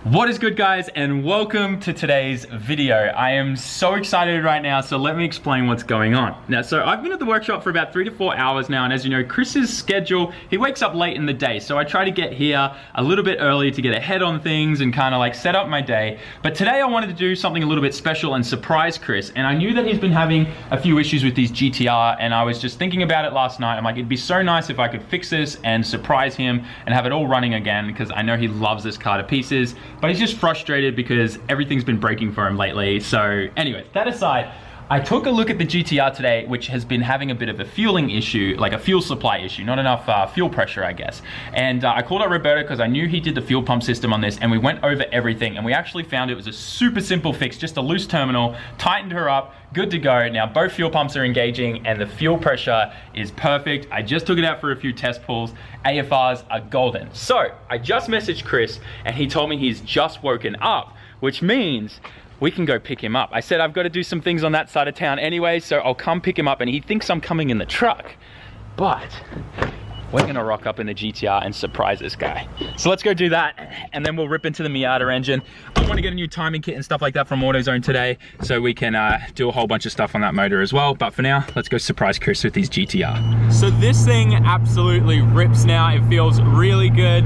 What is good, guys, and welcome to today's video. I am so excited right now, so let me explain what's going on. Now, so I've been at the workshop for about 3 to 4 hours now, and as you know, Chris's schedule, he wakes up late in the day, so I try to get here a little bit early to get ahead on things and kind of like set up my day. But today I wanted to do something a little bit special and surprise Chris, and I knew that he's been having a few issues with these GTR, and I was just thinking about it last night. I'm like, it'd be so nice if I could fix this and surprise him and have it all running again, because I know he loves this car to pieces. But he's just frustrated because everything's been breaking for him lately. So anyway, that aside, I took a look at the GTR today, which has been having a bit of a fueling issue, like a fuel supply issue, not enough fuel pressure, I guess. And I called up Roberto because I knew he did the fuel pump system on this, and we went over everything, and we actually found it was a super simple fix, just a loose terminal, tightened her up, good to go. Now both fuel pumps are engaging and the fuel pressure is perfect. I just took it out for a few test pulls. AFRs are golden. So I just messaged Chris and he told me he's just woken up, which means we can go pick him up. I said I've got to do some things on that side of town anyway, so I'll come pick him up, and he thinks I'm coming in the truck. But we're gonna rock up in the GTR and surprise this guy. So let's go do that, and then we'll rip into the Miata engine. I want to get a new timing kit and stuff like that from AutoZone today, so we can do a whole bunch of stuff on that motor as well. But for now, let's go surprise Chris with his GTR. So this thing absolutely rips now. It feels really good.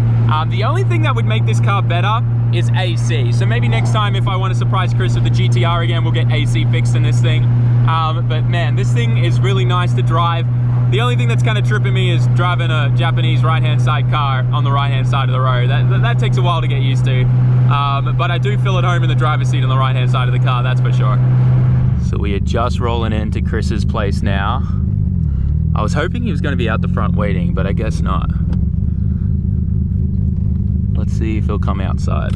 The only thing that would make this car better is AC. So maybe next time if I want to surprise Chris with the GTR again, we'll get AC fixed in this thing. But man, this thing is really nice to drive. The only thing that's kind of tripping me is driving a Japanese right-hand side car on the right-hand side of the road. That takes a while to get used to. But I do feel at home in the driver's seat on the right-hand side of the car, that's for sure. So we are just rolling into Chris's place now. I was hoping he was going to be out the front waiting, but I guess not. Let's see if he'll come outside.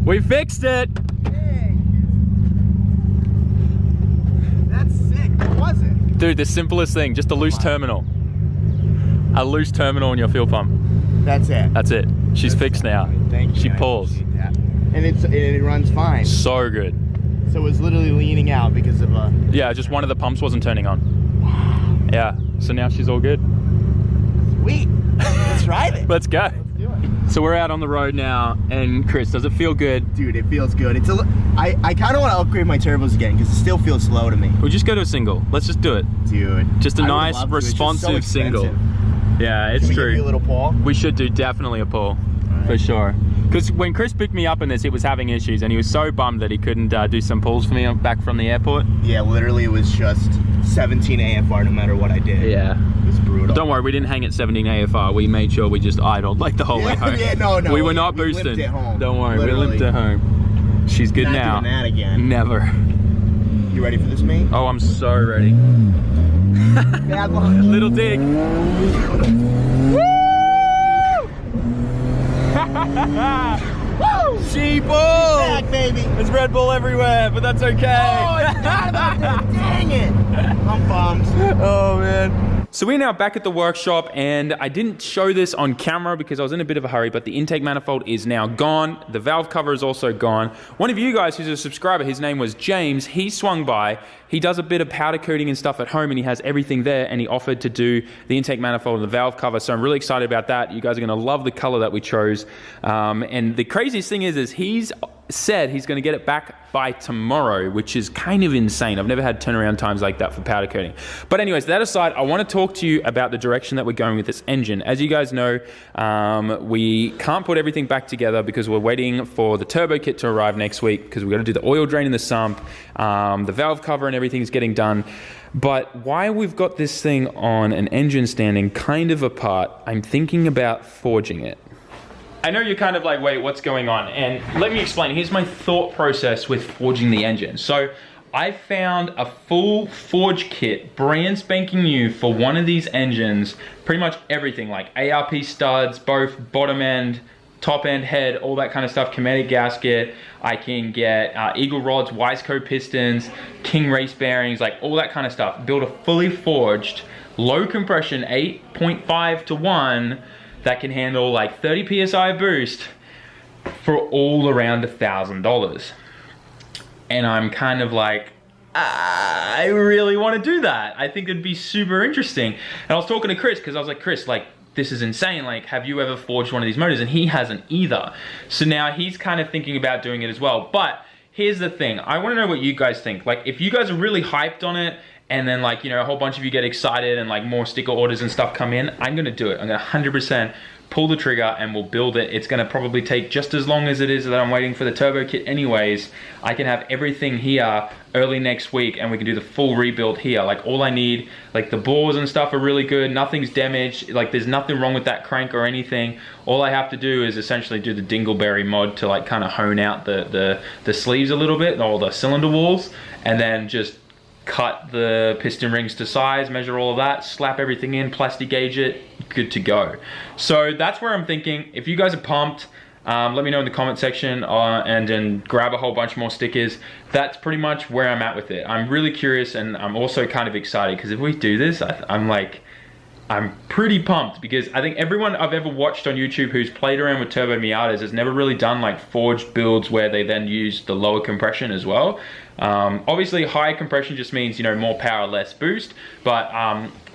We fixed it! Dang. That's sick. What was it? Dude, the simplest thing, just a loose terminal. A loose terminal in your fuel pump. That's it. That's it. She's fixed now. Thank you. She pulls. And it runs fine. So good. So it was literally leaning out because of a... Yeah, just one of the pumps wasn't turning on. Wow. Yeah, so now she's all good. Sweet. Let's ride it. Let's go. Let's do it. So we're out on the road now, and Chris, does it feel good? Dude, it feels good. I kind of want to upgrade my turbos again because it still feels slow to me. We'll just go to a single. Let's just do it. Dude. Just a I would nice, love to. responsive It's just so single. expensive. Yeah, it's Can we true. give you a little pull? We should do definitely a pull, for sure. Because when Chris picked me up in this, it was having issues, and he was so bummed that he couldn't do some pulls for me back from the airport. Yeah, literally it was just 17 AFR no matter what I did. Yeah. It was brutal. Don't worry, we didn't hang at 17 AFR. We made sure we just idled like the whole way home. Yeah, no. We were not boosting. Limped it home. Don't worry, Literally. we limped it home. She's good now. Not doing that again. Never. You ready for this, mate? Oh, I'm so ready. Bad luck. Little dig. Woo! Woo! She Bull! Back, baby. There's Red Bull everywhere, but that's okay. Oh, I forgot about that. Dang it. I'm bummed. Oh, man. So we're now back at the workshop, and I didn't show this on camera because I was in a bit of a hurry, but the intake manifold is now gone. The valve cover is also gone. One of you guys who's a subscriber, his name was James, he swung by. He does a bit of powder coating and stuff at home, and he has everything there, and he offered to do the intake manifold and the valve cover, so I'm really excited about that. You guys are gonna love the color that we chose. And the craziest thing is he's said he's gonna get it back by tomorrow, which is kind of insane. I've never had turnaround times like that for powder coating. But anyways, that aside, I wanna talk to you about the direction that we're going with this engine. As you guys know, we can't put everything back together because we're waiting for the turbo kit to arrive next week, because we've got to do the oil drain in the sump, the valve cover and everything is getting done. But why we've got this thing on an engine standing kind of apart, I'm thinking about forging it. I know you're kind of like, wait, what's going on? And let me explain. Here's my thought process with forging the engine. So I found a full forge kit, brand spanking new, for one of these engines. Pretty much everything, like ARP studs, both bottom end, top end head, all that kind of stuff, Kinetic gasket. I can get Eagle rods, Wiseco pistons, King race bearings, like all that kind of stuff. Build a fully forged, low compression, 8.5 to 1, that can handle like 30 PSI boost for all around $1,000. And I'm kind of like, I really want to do that. I think it'd be super interesting. And I was talking to Chris because I was like, Chris, like, this is insane. Like, have you ever forged one of these motors? And he hasn't either. So now he's kind of thinking about doing it as well. But here's the thing. I want to know what you guys think. Like, if you guys are really hyped on it, and then, like, you know, a whole bunch of you get excited and like more sticker orders and stuff come in, I'm gonna do it. I'm gonna 100% pull the trigger and we'll build it. It's gonna probably take just as long as it is that I'm waiting for the turbo kit anyways. I can have everything here early next week and we can do the full rebuild here. Like, all I need, like, the bores and stuff are really good, nothing's damaged, like there's nothing wrong with that crank or anything. All I have to do is essentially do the dingleberry mod to like kind of hone out the sleeves a little bit, or the cylinder walls, and then just cut the piston rings to size, measure all of that, slap everything in, plastic gauge it, good to go. So that's where I'm thinking. If you guys are pumped, let me know in the comment section, and then grab a whole bunch more stickers. That's pretty much where I'm at with it. I'm really curious, and I'm also kind of excited because if we do this, I'm pretty pumped, because I think everyone I've ever watched on YouTube who's played around with Turbo Miatas has never really done like forged builds where they then use the lower compression as well. Obviously high compression just means, you know, more power, less boost, but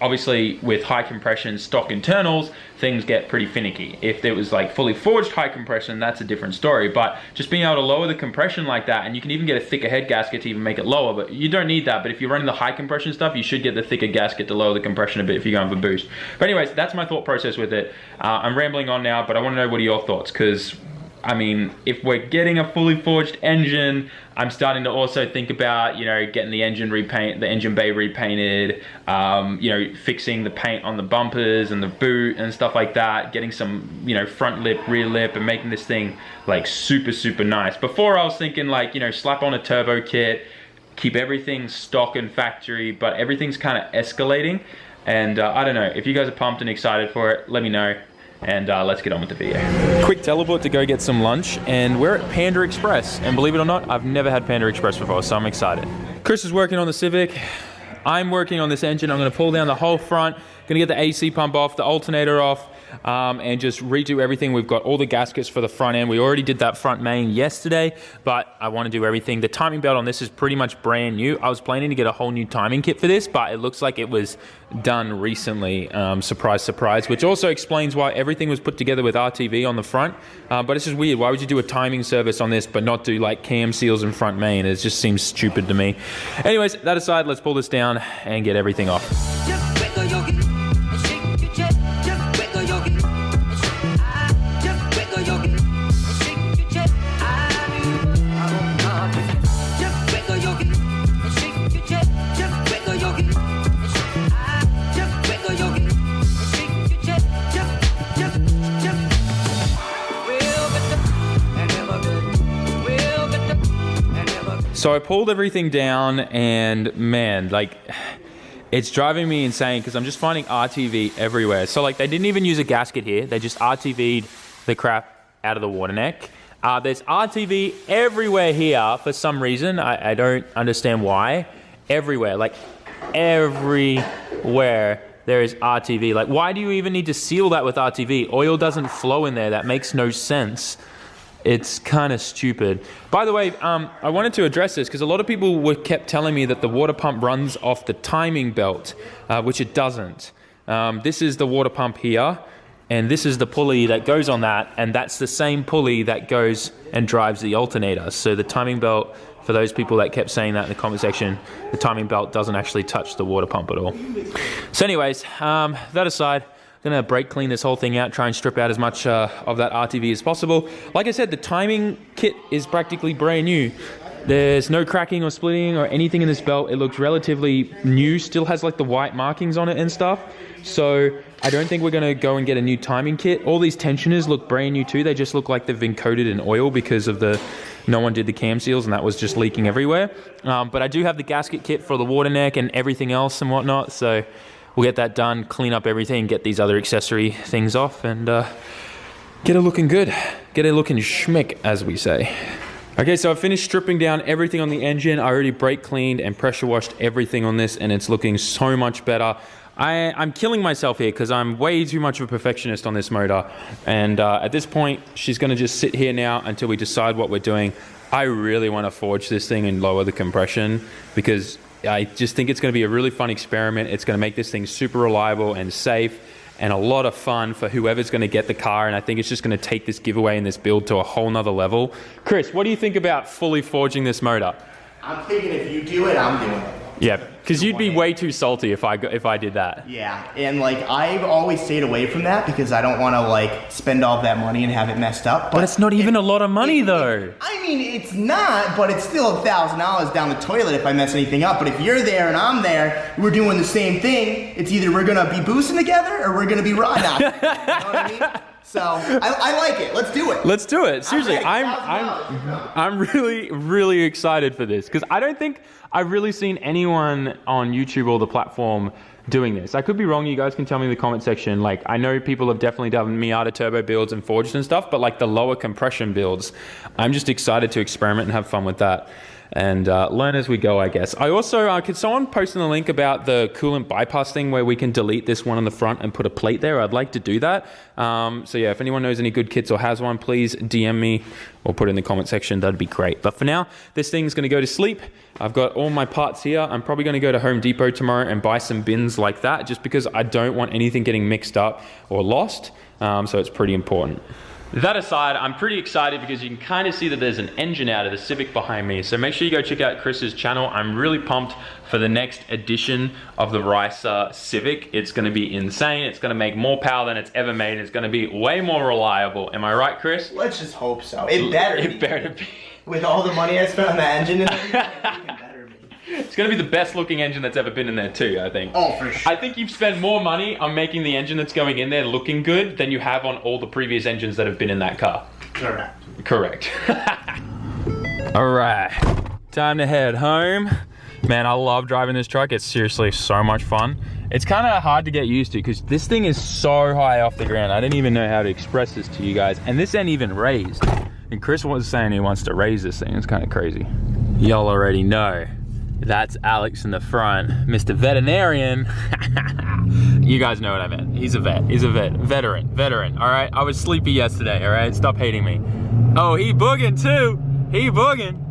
obviously with high compression stock internals, things get pretty finicky. If there was like fully forged high compression, that's a different story, but just being able to lower the compression like that, and you can even get a thicker head gasket to even make it lower, but you don't need that. But if you're running the high compression stuff, you should get the thicker gasket to lower the compression a bit if you're going for boost. But anyways, that's my thought process with it. I'm rambling on now, but I want to know what are your thoughts, because I mean, if we're getting a fully forged engine, I'm starting to also think about, you know, getting the engine bay repainted, you know, fixing the paint on the bumpers and the boot and stuff like that, getting some, you know, front lip, rear lip, and making this thing like super, super nice. Before I was thinking like, you know, slap on a turbo kit, keep everything stock and factory, but everything's kind of escalating. And I don't know, if you guys are pumped and excited for it, let me know. And let's get on with the video. Quick teleport to go get some lunch, and we're at Panda Express. And believe it or not, I've never had Panda Express before, so I'm excited. Chris is working on the Civic. I'm working on this engine. I'm gonna pull down the whole front, gonna get the AC pump off, the alternator off, and just redo everything. We've got all the gaskets for the front end. We already did that front main yesterday, but I want to do everything. The timing belt on this is pretty much brand new. I was planning to get a whole new timing kit for this, but it looks like it was done recently. Surprise, surprise, which also explains why everything was put together with RTV on the front. But it's just weird. Why would you do a timing service on this but not do like cam seals and front main? It just seems stupid to me. Anyways, that aside, let's pull this down and get everything off. So I pulled everything down, and man, like, it's driving me insane because I'm just finding RTV everywhere. So like, they didn't even use a gasket here. They just RTV'd the crap out of the water neck. There's RTV everywhere here for some reason. I don't understand why. Everywhere, like everywhere there is RTV. Like, why do you even need to seal that with RTV? Oil doesn't flow in there. That makes no sense. It's kind of stupid. By the way, I wanted to address this because a lot of people kept telling me that the water pump runs off the timing belt, which it doesn't. This is the water pump here, and this is the pulley that goes on that, and that's the same pulley that goes and drives the alternator. So the timing belt, for those people that kept saying that in the comment section, the timing belt doesn't actually touch the water pump at all. So anyways, that aside, I'm gonna brake clean this whole thing out, try and strip out as much of that RTV as possible. Like I said, the timing kit is practically brand new. There's no cracking or splitting or anything in this belt. It looks relatively new, still has like the white markings on it and stuff. So I don't think we're gonna go and get a new timing kit. All these tensioners look brand new too. They just look like they've been coated in oil because of no one did the cam seals and that was just leaking everywhere. But I do have the gasket kit for the water neck and everything else and whatnot. So we'll get that done, clean up everything, get these other accessory things off, and get it looking good. Get it looking schmick, as we say. Okay, so I finished stripping down everything on the engine. I already brake cleaned and pressure washed everything on this, and it's looking so much better. I'm killing myself here because I'm way too much of a perfectionist on this motor. And at this point, she's gonna just sit here now until we decide what we're doing. I really want to forge this thing and lower the compression because I just think it's going to be a really fun experiment. It's going to make this thing super reliable and safe and a lot of fun for whoever's going to get the car. And I think it's just going to take this giveaway and this build to a whole nother level. Chris, what do you think about fully forging this motor? I'm thinking if you do it, I'm doing it. Yeah, because you'd be way too salty if I did that. Yeah, and like I've always stayed away from that because I don't want to like spend all of that money and have it messed up. But it's not even a lot of money though. I mean, it's not, but it's still $1,000 down the toilet if I mess anything up. But if you're there and I'm there, we're doing the same thing. It's either we're gonna be boosting together or we're gonna be raw knocking. You know what I mean? So I like it. Let's do it. Let's do it. Seriously, I'm really excited for this because I don't think I've really seen anyone on YouTube or the platform doing this. I could be wrong. You guys can tell me in the comment section. Like, I know people have definitely done Miata turbo builds and forged and stuff, but like the lower compression builds, I'm just excited to experiment and have fun with that. And learn as we go, I guess. I also, could someone post in the link about the coolant bypass thing where we can delete this one on the front and put a plate there? I'd like to do that. So yeah, if anyone knows any good kits or has one, please DM me or put it in the comment section. That'd be great. But for now, this thing's gonna go to sleep. I've got all my parts here. I'm probably gonna go to Home Depot tomorrow and buy some bins like that just because I don't want anything getting mixed up or lost. So it's pretty important. That aside, I'm pretty excited because you can kind of see that there's an engine out of the Civic behind me. So make sure you go check out Chris's channel. I'm really pumped for the next edition of the Ricer Civic. It's gonna be insane. It's gonna make more power than it's ever made. It's gonna be way more reliable. Am I right, Chris? Let's just hope so. It better be. With all the money I spent on the engine and everything, it better be. It's gonna be the best looking engine that's ever been in there too, I think. Oh, for sure. I think you've spent more money on making the engine that's going in there looking good than you have on all the previous engines that have been in that car. Correct. All right, time to head home. Man, I love driving this truck. It's seriously so much fun. It's kind of hard to get used to because this thing is so high off the ground. I didn't even know how to express this to you guys. And this ain't even raised. And Chris was saying he wants to raise this thing. It's kind of crazy. Y'all already know. That's Alex in the front, Mr. Veterinarian. You guys know what I meant. He's a vet. He's a veteran. All right. I was sleepy yesterday. All right. Stop hating me. Oh, he booging too. He booging.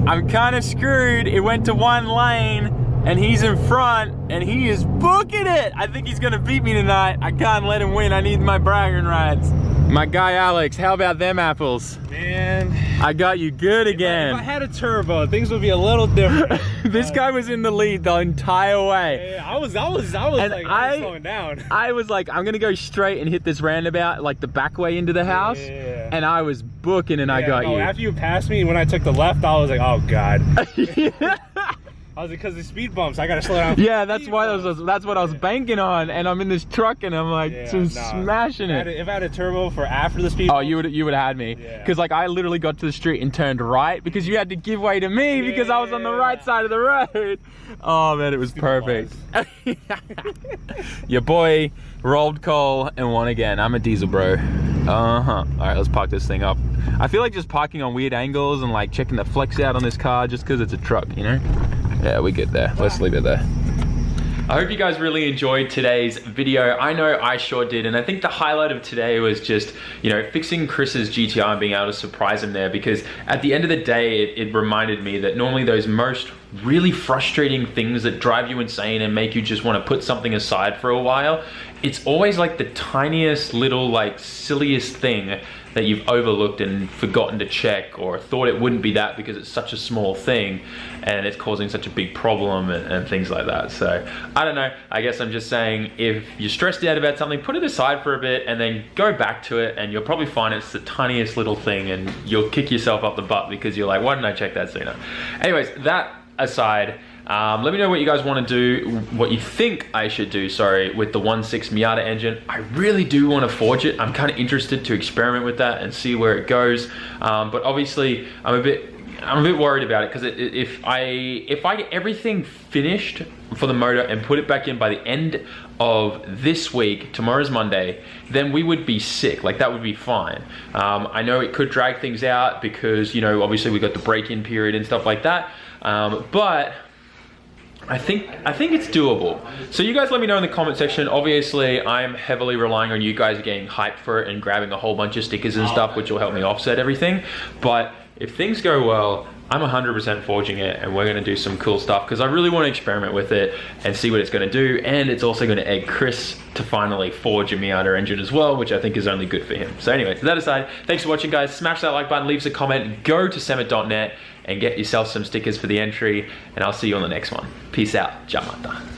I'm kind of screwed. It went to one lane, and he's in front, and he is booking it. I think he's gonna beat me tonight. I can't let him win. I need my bragging rights. My guy Alex, how about them apples? Man, I got you good again. If I had a turbo, things would be a little different. This guy was in the lead the entire way. Yeah, I was slowing down. I was like, I'm gonna go straight and hit this roundabout, like the back way into the house. Yeah. And I was booking and I got you. After you passed me, when I took the left, I was like, oh God. I was like, because the speed bumps, I gotta slow down. Yeah, that's what I was banking on, and I'm in this truck, and I'm like, smashing it. If I had a turbo for after the speed bumps, you would have had me, because like I literally got to the street and turned right because you had to give way to me because I was on the right side of the road. Oh man, it was perfect. Your boy rolled coal and won again. I'm a diesel bro. All right, let's park this thing up. I feel like just parking on weird angles and like checking the flex out on this car just because it's a truck, you know? Yeah, we're good there. Let's leave it there. I hope you guys really enjoyed today's video. I know I sure did, and I think the highlight of today was just, you know, fixing Chris's GTR and being able to surprise him there, because at the end of the day, it reminded me that normally those most really frustrating things that drive you insane and make you just want to put something aside for a while, it's always like the tiniest little, like, silliest thing that you've overlooked and forgotten to check, or thought it wouldn't be that because it's such a small thing and it's causing such a big problem and things like that. So I don't know, I guess I'm just saying, if you're stressed out about something, put it aside for a bit and then go back to it, and you'll probably find it's the tiniest little thing and you'll kick yourself up the butt because you're like, why didn't I check that sooner? Anyways, that aside, let me know what you guys want to do, what you think I should do, sorry, with the 1.6 Miata engine. I really do want to forge it. I'm kind of interested to experiment with that and see where it goes. But obviously, I'm a bit worried about it, because if I get everything finished for the motor and put it back in by the end of this week, tomorrow's Monday, then we would be sick. Like, that would be fine. I know it could drag things out because, you know, obviously we got the break-in period and stuff like that. But I think it's doable. So you guys let me know in the comment section. Obviously, I'm heavily relying on you guys getting hyped for it and grabbing a whole bunch of stickers and stuff, which will help me offset everything. But if things go well, I'm 100% forging it, and we're gonna do some cool stuff because I really want to experiment with it and see what it's gonna do. And it's also gonna egg Chris to finally forge a Miata engine as well, which I think is only good for him. So anyway, to that aside, thanks for watching, guys. Smash that like button, leave us a comment, go to SAMMIT.net and get yourself some stickers for the entry, and I'll see you on the next one. Peace out. Ciao, mata.